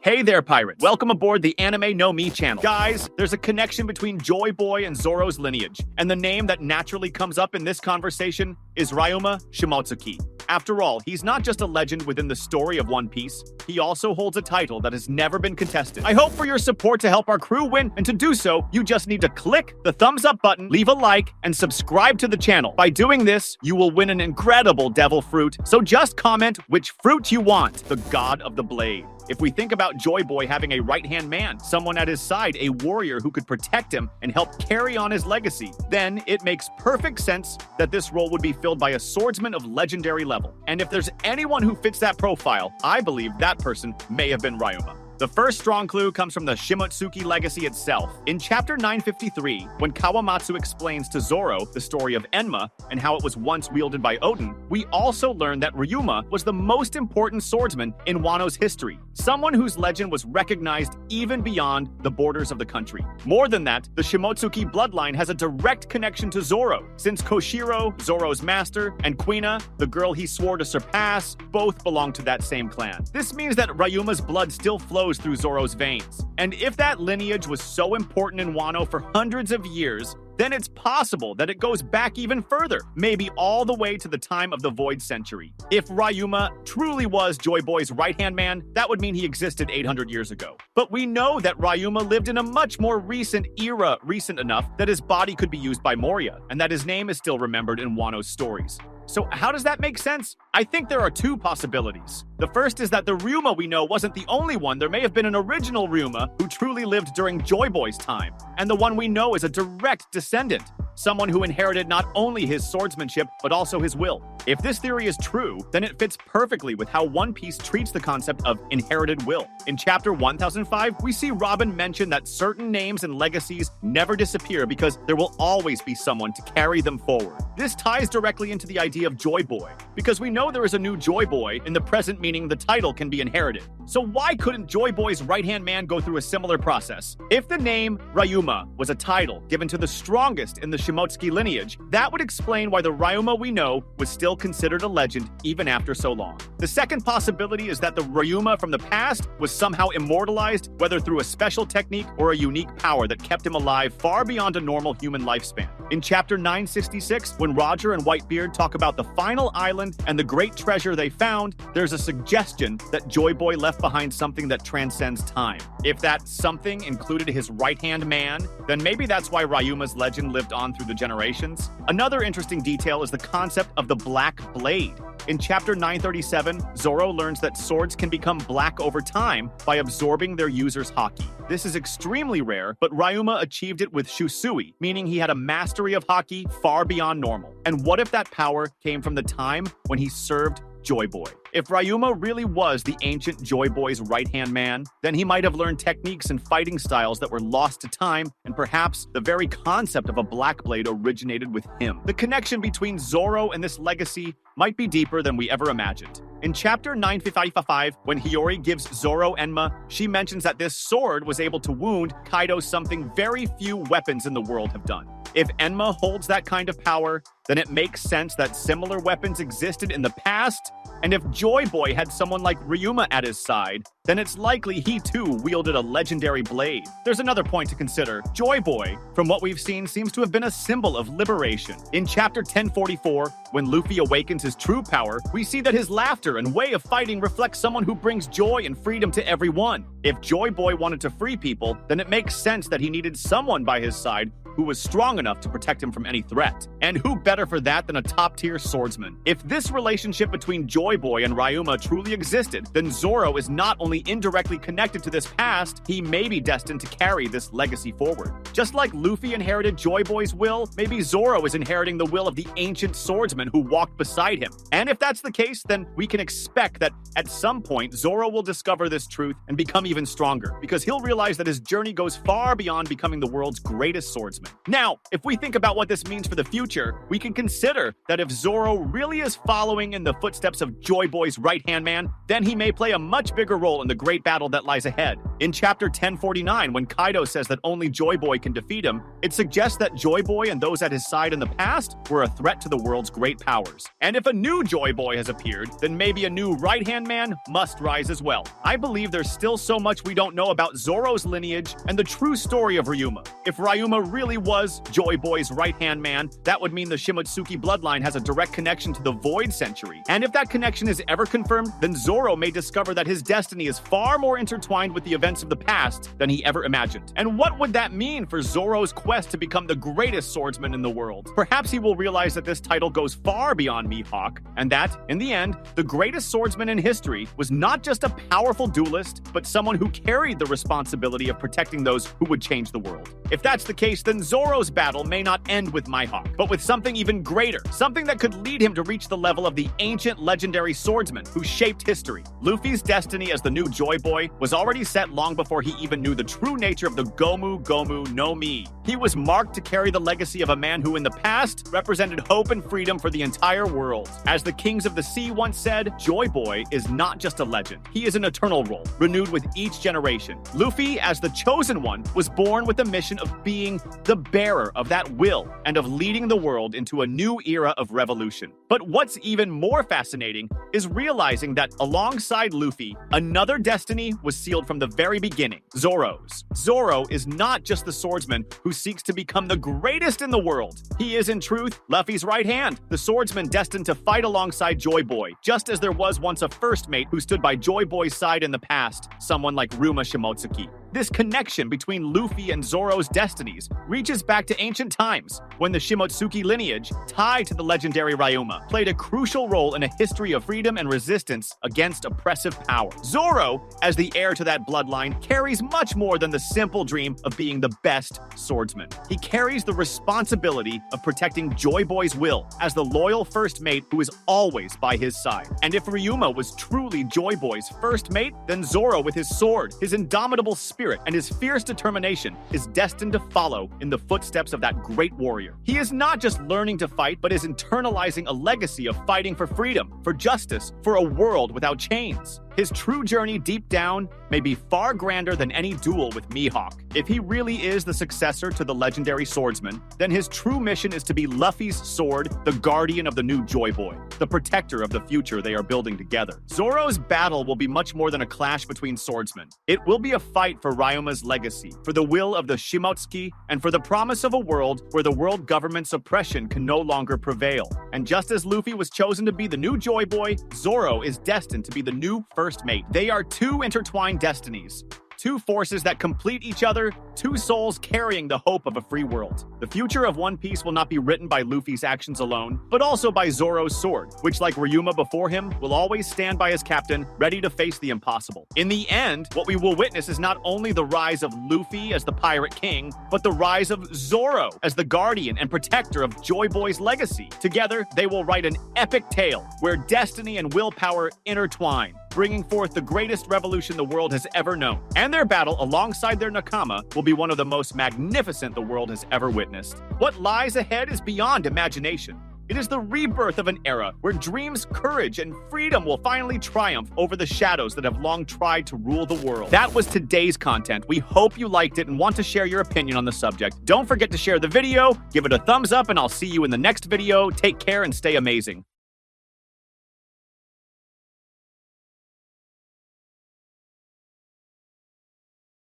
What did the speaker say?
Hey there, pirates. Welcome aboard the Anime No Me channel. Guys, there's a connection between Joy Boy and Zoro's lineage, and the name that naturally comes up in this conversation is Ryuma Shimotsuki. After all, he's not just a legend within the story of One Piece, he also holds a title that has never been contested. I hope for your support to help our crew win, and to do so, you just need to click the thumbs up button, leave a like, and subscribe to the channel. By doing this, you will win an incredible devil fruit, so just comment which fruit you want, the god of the blade. If we think about Joy Boy having a right-hand man, someone at his side, a warrior who could protect him and help carry on his legacy, then it makes perfect sense that this role would be filled by a swordsman of legendary level. And if there's anyone who fits that profile, I believe that person may have been Ryuma. The first strong clue comes from the Shimotsuki legacy itself. In chapter 953, when Kawamatsu explains to Zoro the story of Enma and how it was once wielded by Odin, we also learn that Ryuma was the most important swordsman in Wano's history, someone whose legend was recognized even beyond the borders of the country. More than that, the Shimotsuki bloodline has a direct connection to Zoro, since Koshiro, Zoro's master, and Kuina, the girl he swore to surpass, both belong to that same clan. This means that Ryuma's blood still flows through Zoro's veins. And if that lineage was so important in Wano for hundreds of years, then it's possible that it goes back even further, maybe all the way to the time of the Void Century. If Ryuma truly was Joy Boy's right-hand man, that would mean he existed 800 years ago. But we know that Ryuma lived in a much more recent era, recent enough that his body could be used by Moria, and that his name is still remembered in Wano's stories. So how does that make sense? I think there are two possibilities. The first is that the Ryuma we know wasn't the only one. There may have been an original Ryuma who truly lived during Joy Boy's time. And the one we know is a direct descendant, someone who inherited not only his swordsmanship, but also his will. If this theory is true, then it fits perfectly with how One Piece treats the concept of inherited will. In chapter 1005, we see Robin mention that certain names and legacies never disappear because there will always be someone to carry them forward. This ties directly into the idea of Joy Boy, because we know there is a new Joy Boy in the present, meaning the title can be inherited. So why couldn't Joy Boy's right-hand man go through a similar process? If the name Ryuma was a title given to the strongest in the Shimotsuki lineage, that would explain why the Ryuma we know was still considered a legend even after so long. The second possibility is that the Ryuma from the past was somehow immortalized, whether through a special technique or a unique power that kept him alive far beyond a normal human lifespan. In chapter 966, when Roger and Whitebeard talk about the final island and the great treasure they found, there's a suggestion that Joy Boy left behind something that transcends time. If that something included his right-hand man, then maybe that's why Ryuma's legend lived on through the generations. Another interesting detail is the concept of the Black Blade. In chapter 937, Zoro learns that swords can become black over time by absorbing their user's haki. This is extremely rare, but Ryuma achieved it with Shusui, meaning he had a mastery of haki far beyond normal. And what if that power came from the time when he served Joy Boy? If Ryuma really was the ancient Joy Boy's right-hand man, then he might have learned techniques and fighting styles that were lost to time, and perhaps the very concept of a black blade originated with him. The connection between Zoro and this legacy might be deeper than we ever imagined. In chapter 955, when Hiyori gives Zoro Enma, she mentions that this sword was able to wound Kaido, something very few weapons in the world have done. If Enma holds that kind of power, then it makes sense that similar weapons existed in the past, and if Joy Boy had someone like Ryuma at his side, then it's likely he too wielded a legendary blade. There's another point to consider. Joy Boy, from what we've seen, seems to have been a symbol of liberation. In chapter 1044, when Luffy awakens his true power, we see that his laughter and way of fighting reflects someone who brings joy and freedom to everyone. If Joy Boy wanted to free people, then it makes sense that he needed someone by his side who was strong enough to protect him from any threat. And who better for that than a top-tier swordsman? If this relationship between Joy Boy and Ryuma truly existed, then Zoro is not only indirectly connected to this past, he may be destined to carry this legacy forward. Just like Luffy inherited Joy Boy's will, maybe Zoro is inheriting the will of the ancient swordsman who walked beside him. And if that's the case, then we can expect that at some point, Zoro will discover this truth and become even stronger, because he'll realize that his journey goes far beyond becoming the world's greatest swordsman. Now, if we think about what this means for the future, we can consider that if Zoro really is following in the footsteps of Joy Boy's right-hand man, then he may play a much bigger role in the great battle that lies ahead. In chapter 1049, when Kaido says that only Joy Boy can defeat him, it suggests that Joy Boy and those at his side in the past were a threat to the world's great powers. And if a new Joy Boy has appeared, then maybe a new right-hand man must rise as well. I believe there's still so much we don't know about Zoro's lineage and the true story of Ryuma. If Ryuma really was Joy Boy's right-hand man, that would mean the Shimotsuki bloodline has a direct connection to the Void Century. And if that connection is ever confirmed, then Zoro may discover that his destiny is far more intertwined with the events of the past than he ever imagined. And what would that mean for Zoro's quest to become the greatest swordsman in the world? Perhaps he will realize that this title goes far beyond Mihawk, and that, in the end, the greatest swordsman in history was not just a powerful duelist, but someone who carried the responsibility of protecting those who would change the world. If that's the case, then Zoro's battle may not end with Mihawk, but with something even greater, something that could lead him to reach the level of the ancient legendary swordsman who shaped history. Luffy's destiny as the new Joy Boy was already set long before he even knew the true nature of the Gomu Gomu no Mi. He was marked to carry the legacy of a man who in the past represented hope and freedom for the entire world. As the Kings of the Sea once said, Joy Boy is not just a legend, he is an eternal role, renewed with each generation. Luffy, as the chosen one, was born with the mission of being the bearer of that will and of leading the world into a new era of revolution. But what's even more fascinating is realizing that alongside Luffy, another destiny was sealed from the very beginning, Zoro's. Zoro is not just the swordsman who seeks to become the greatest in the world. He is, in truth, Luffy's right hand, the swordsman destined to fight alongside Joy Boy, just as there was once a first mate who stood by Joy Boy's side in the past, someone like Ryuma Shimotsuki. This connection between Luffy and Zoro's destinies reaches back to ancient times, when the Shimotsuki lineage, tied to the legendary Ryuma, played a crucial role in a history of freedom and resistance against oppressive power. Zoro, as the heir to that bloodline, carries much more than the simple dream of being the best swordsman. He carries the responsibility of protecting Joy Boy's will as the loyal first mate who is always by his side. And if Ryuma was truly Joy Boy's first mate, then Zoro, with his sword, his indomitable spirit, and his fierce determination, is destined to follow in the footsteps of that great warrior. He is not just learning to fight, but is internalizing a legacy of fighting for freedom, for justice, for a world without chains. His true journey deep down may be far grander than any duel with Mihawk. If he really is the successor to the legendary swordsman, then his true mission is to be Luffy's sword, the guardian of the new Joy Boy, the protector of the future they are building together. Zoro's battle will be much more than a clash between swordsmen. It will be a fight for Ryuma's legacy, for the will of the Shimotsuki, and for the promise of a world where the world government's oppression can no longer prevail. And just as Luffy was chosen to be the new Joy Boy, Zoro is destined to be the new first mate. They are two intertwined destinies. Two forces that complete each other, two souls carrying the hope of a free world. The future of One Piece will not be written by Luffy's actions alone, but also by Zoro's sword, which, like Ryuma before him, will always stand by his captain, ready to face the impossible. In the end, what we will witness is not only the rise of Luffy as the Pirate King, but the rise of Zoro as the guardian and protector of Joy Boy's legacy. Together, they will write an epic tale where destiny and willpower intertwine, bringing forth the greatest revolution the world has ever known. And their battle alongside their Nakama will be one of the most magnificent the world has ever witnessed. What lies ahead is beyond imagination. It is the rebirth of an era where dreams, courage, and freedom will finally triumph over the shadows that have long tried to rule the world. That was today's content. We hope you liked it and want to share your opinion on the subject. Don't forget to share the video, give it a thumbs up, and I'll see you in the next video. Take care and stay amazing.